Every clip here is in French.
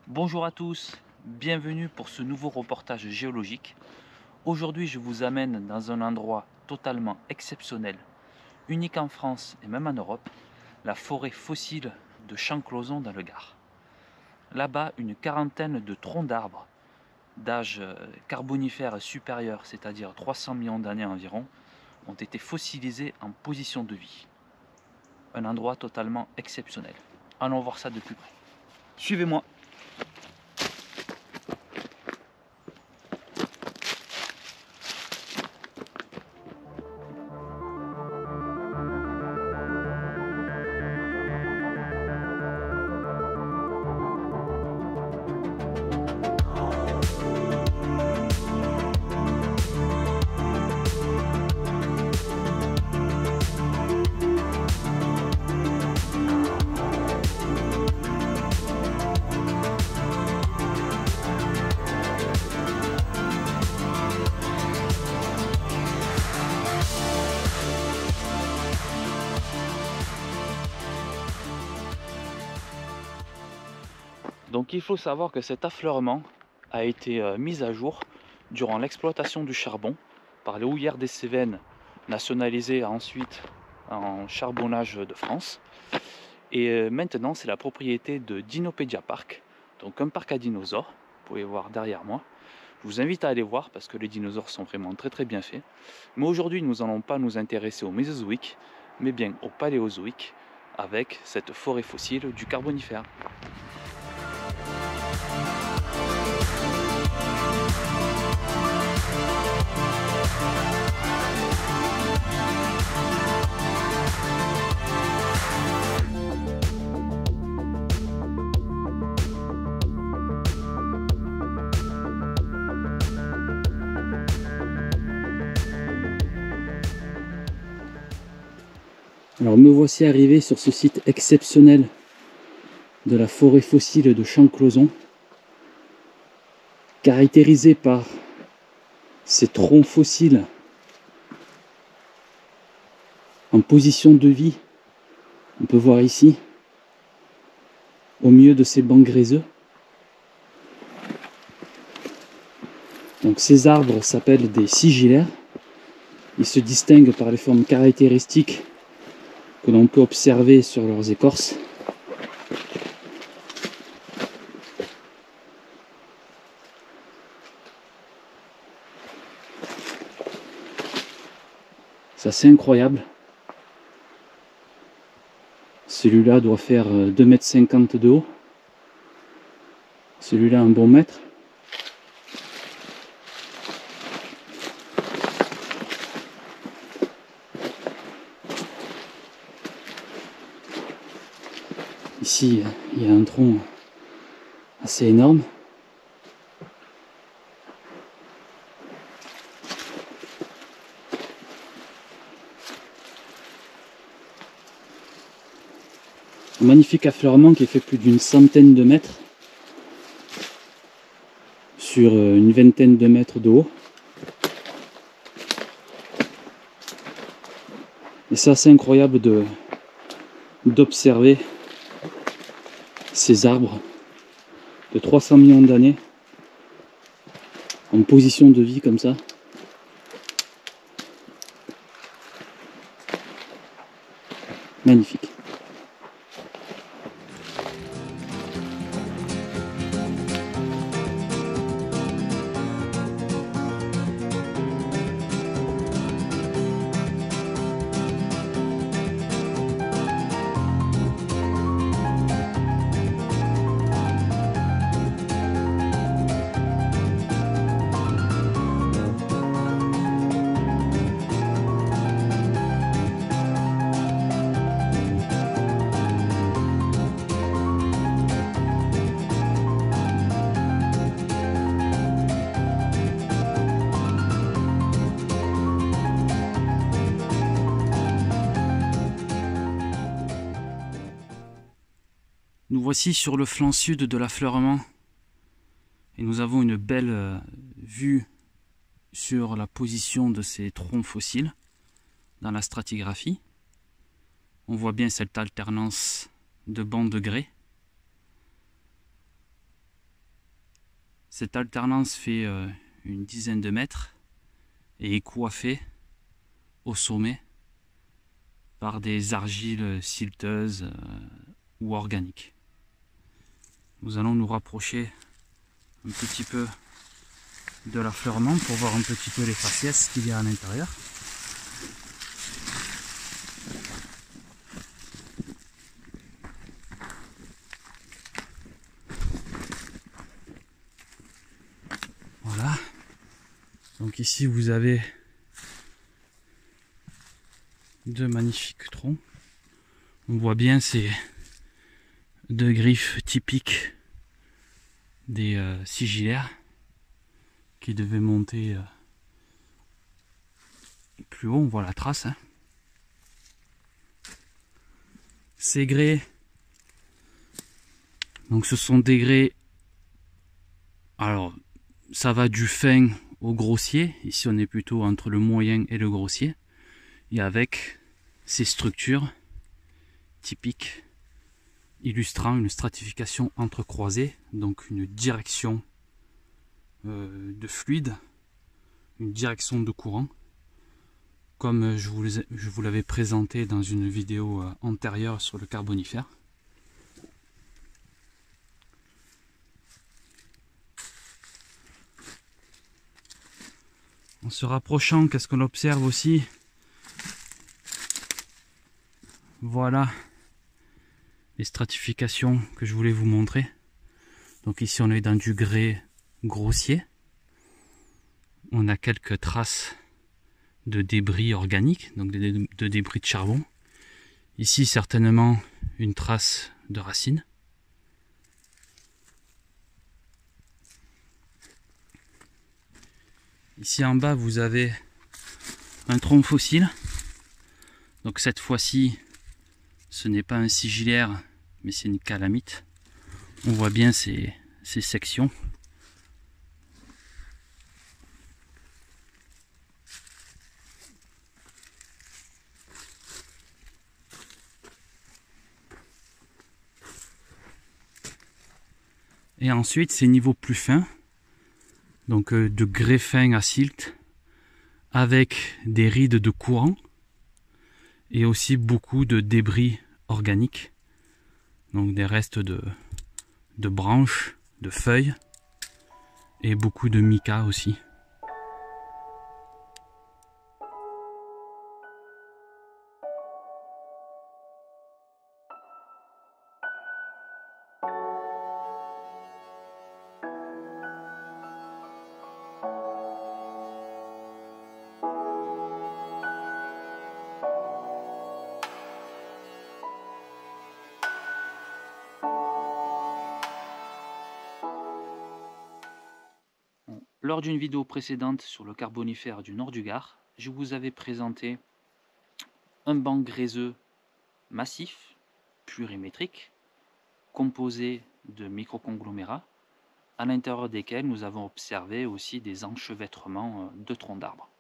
Bonjour à tous, bienvenue pour ce nouveau reportage géologique. Aujourd'hui, je vous amène dans un endroit totalement exceptionnel, unique en France et même en Europe, la forêt fossile de Champclauson dans le Gard. Là-bas, une quarantaine de troncs d'arbres d'âge carbonifère supérieur, c'est-à-dire 300 millions d'années environ, ont été fossilisés en position de vie. Un endroit totalement exceptionnel. Allons voir ça de plus près. Suivez-moi. Donc il faut savoir que cet affleurement a été mis à jour durant l'exploitation du charbon par les houillères des Cévennes, nationalisées ensuite en charbonnage de France. Et maintenant c'est la propriété de Dinopedia Park, donc un parc à dinosaures, vous pouvez voir derrière moi. Je vous invite à aller voir parce que les dinosaures sont vraiment très bien faits. Mais aujourd'hui nous n'allons pas nous intéresser au Mésozoïque, mais bien au Paléozoïque, avec cette forêt fossile du Carbonifère. Alors me voici arrivé sur ce site exceptionnel de la forêt fossile de Champclauson, caractérisé par ces troncs fossiles en position de vie. On peut voir ici, au milieu de ces bancs gréseux. Donc ces arbres s'appellent des sigillaires. Ils se distinguent par les formes caractéristiques que l'on peut observer sur leurs écorces. C'est assez incroyable. Celui-là doit faire 2,50 m de haut. Celui-là un bon mètre. Ici, il y a un tronc assez énorme. Un magnifique affleurement qui fait plus d'une centaine de mètres sur une vingtaine de mètres de haut. Et c'est assez incroyable d'observer ces arbres de 300 millions d'années en position de vie comme ça. Magnifique. Nous voici sur le flanc sud de l'affleurement et nous avons une belle vue sur la position de ces troncs fossiles dans la stratigraphie. On voit bien cette alternance de bancs de grès. Cette alternance fait une dizaine de mètres et est coiffée au sommet par des argiles silteuses ou organiques. Nous allons nous rapprocher un petit peu de l'affleurement pour voir un petit peu les faciès qu'il y a à l'intérieur. Voilà. Donc ici vous avez deux magnifiques troncs. On voit bien ces deux griffes typiques des sigillaires qui devaient monter plus haut. On voit la trace. Hein. Ces grès, donc ce sont des grès, alors ça va du fin au grossier. Ici on est plutôt entre le moyen et le grossier. Et avec ces structures typiques illustrant une stratification entrecroisée, donc une direction de fluide, une direction de courant, comme je vous l'avais présenté dans une vidéo antérieure sur le Carbonifère. En se rapprochant, qu'est-ce qu'on observe aussi? Voilà les stratifications que je voulais vous montrer. Donc ici on est dans du grès grossier. On a quelques traces de débris organiques, donc de débris de charbon. Ici certainement une trace de racine. Ici en bas vous avez un tronc fossile. Donc cette fois-ci ce n'est pas un sigillaire mais c'est une calamite. On voit bien ces sections. Et ensuite ces niveaux plus fins, donc de grès fin à silt, avec des rides de courant et aussi beaucoup de débris organiques, donc des restes de branches, de feuilles et beaucoup de mica aussi. Lors d'une vidéo précédente sur le Carbonifère du nord du Gard, je vous avais présenté un banc gréseux massif, plurimétrique, composé de microconglomérats, à l'intérieur desquels nous avons observé aussi des enchevêtrements de troncs d'arbres.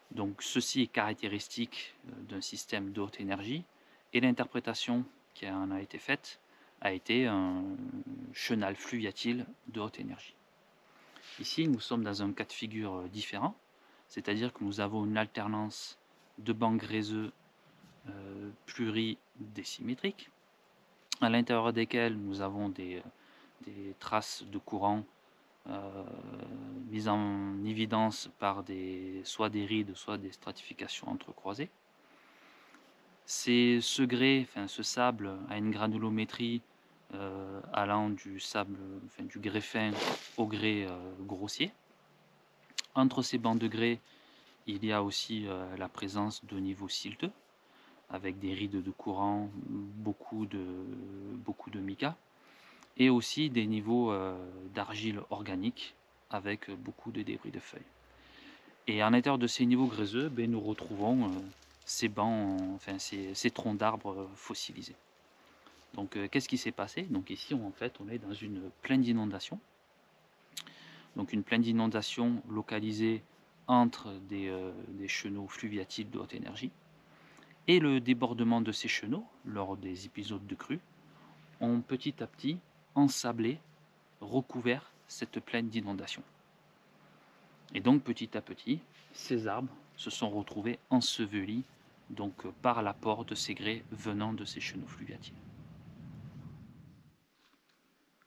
Donc ceci est caractéristique d'un système de haute énergie, et l'interprétation qui en a été faite a été un chenal fluviatile de haute énergie. Ici, nous sommes dans un cas de figure différent, c'est-à-dire que nous avons une alternance de bancs gréseux pluridécimétriques, à l'intérieur desquels nous avons des traces de courant mises en évidence par soit des rides, soit des stratifications entrecroisées. Ce grès, ce sable a une granulométrie allant du sable, du grès fin au grès grossier. Entre ces bancs de grès, il y a aussi la présence de niveaux silteux, avec des rides de courant, beaucoup de mica, et aussi des niveaux d'argile organique, avec beaucoup de débris de feuilles. Et à l'intérieur de ces niveaux gréseux, nous retrouvons ces bancs, ces troncs d'arbres fossilisés. Donc qu'est-ce qui s'est passé? Donc ici en fait on est dans une plaine d'inondation. Donc une plaine d'inondation localisée entre des chenaux fluviatiles de haute énergie. Et le débordement de ces chenaux, lors des épisodes de crue, ont petit à petit ensablé, recouvert cette plaine d'inondation. Et donc petit à petit, ces arbres se sont retrouvés ensevelis donc, par l'apport de ces grès venant de ces chenaux fluviatiles.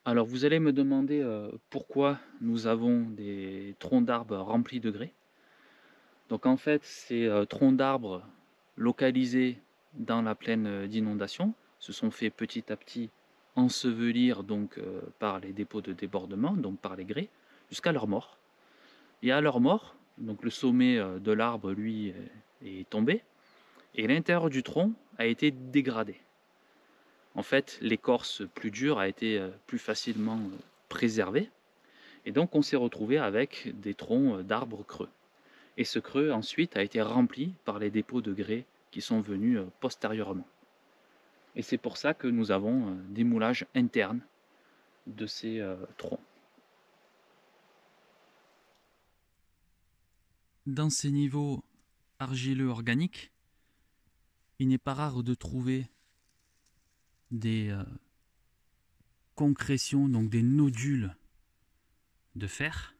Alors vous allez me demander pourquoi nous avons des troncs d'arbres remplis de grès. Donc en fait, ces troncs d'arbres localisés dans la plaine d'inondation se sont fait petit à petit ensevelir donc, par les dépôts de débordement, donc par les grès, jusqu'à leur mort. Et à leur mort, donc le sommet de l'arbre, lui, est tombé, et l'intérieur du tronc a été dégradé. En fait, l'écorce plus dure a été plus facilement préservée, et donc on s'est retrouvé avec des troncs d'arbres creux. Et ce creux ensuite a été rempli par les dépôts de grès qui sont venus postérieurement. Et c'est pour ça que nous avons des moulages internes de ces troncs. Dans ces niveaux argileux organiques, il n'est pas rare de trouver des concrétions, donc des nodules de fer,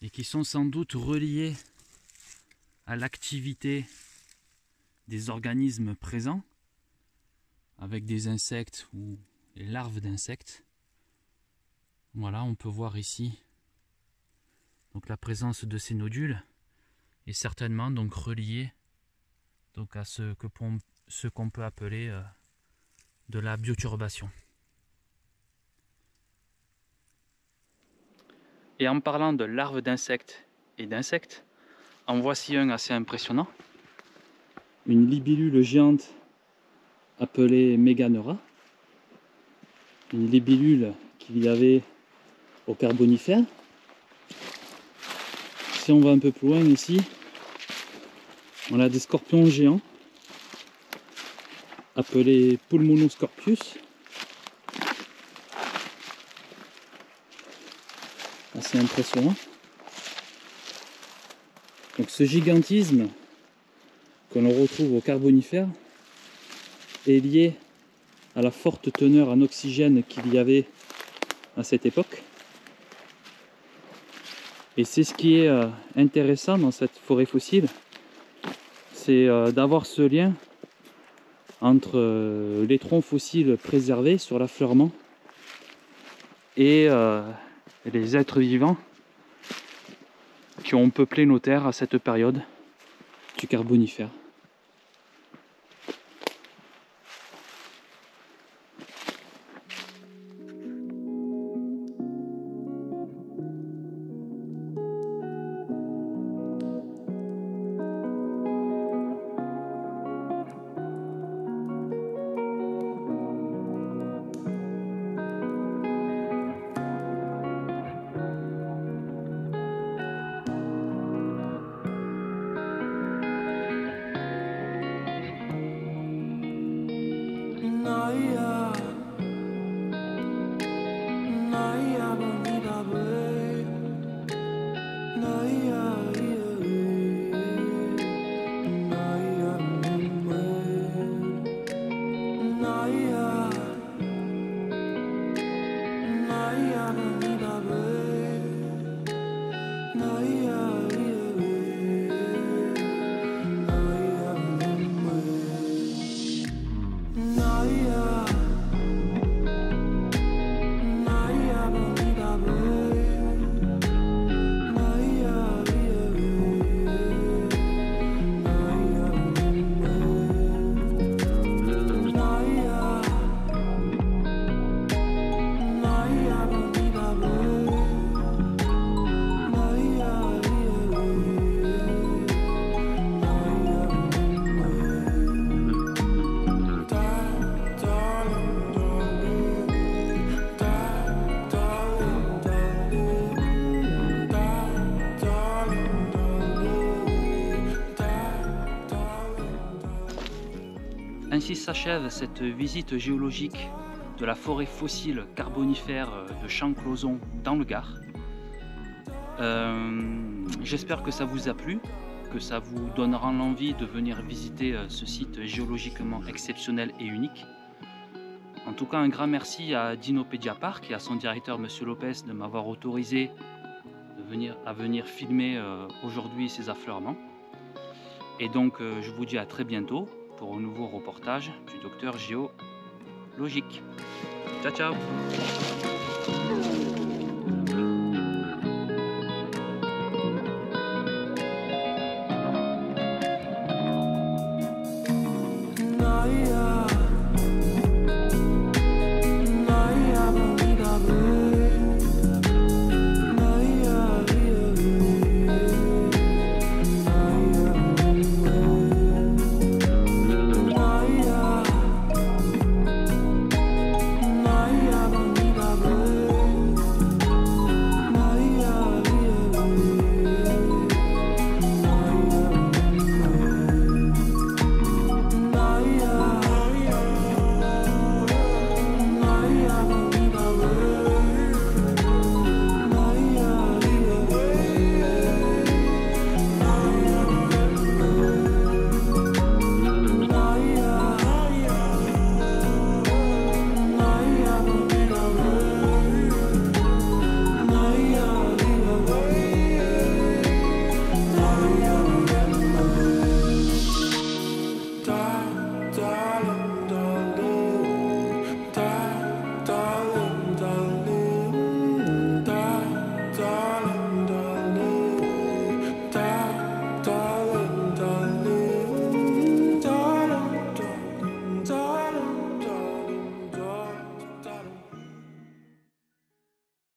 et qui sont sans doute reliés à l'activité des organismes présents, avec des insectes ou des larves d'insectes. Voilà, on peut voir ici donc la présence de ces nodules est certainement donc reliée donc à ce qu'on peut appeler de la bioturbation. Et en parlant de larves d'insectes et d'insectes, en voici un assez impressionnant. Une libellule géante appelée Meganera. Une libellule qu'il y avait au Carbonifère. Si on va un peu plus loin ici, on a des scorpions géants appelés Pulmonoscorpius. Assez impressionnant. Donc ce gigantisme que l'on retrouve au Carbonifère est lié à la forte teneur en oxygène qu'il y avait à cette époque. Et c'est ce qui est intéressant dans cette forêt fossile, c'est d'avoir ce lien entre les troncs fossiles préservés sur l'affleurement et les êtres vivants qui ont peuplé nos terres à cette période du Carbonifère. Ainsi s'achève cette visite géologique de la forêt fossile carbonifère de Champclauson dans le Gard. J'espère que ça vous a plu, que ça vous donnera l'envie de venir visiter ce site géologiquement exceptionnel et unique. En tout cas, un grand merci à Dinopedia Park et à son directeur, Monsieur Lopez, de m'avoir autorisé à venir filmer aujourd'hui ces affleurements. Et donc, je vous dis à très bientôt pour un nouveau reportage du docteur géologique. Ciao, ciao!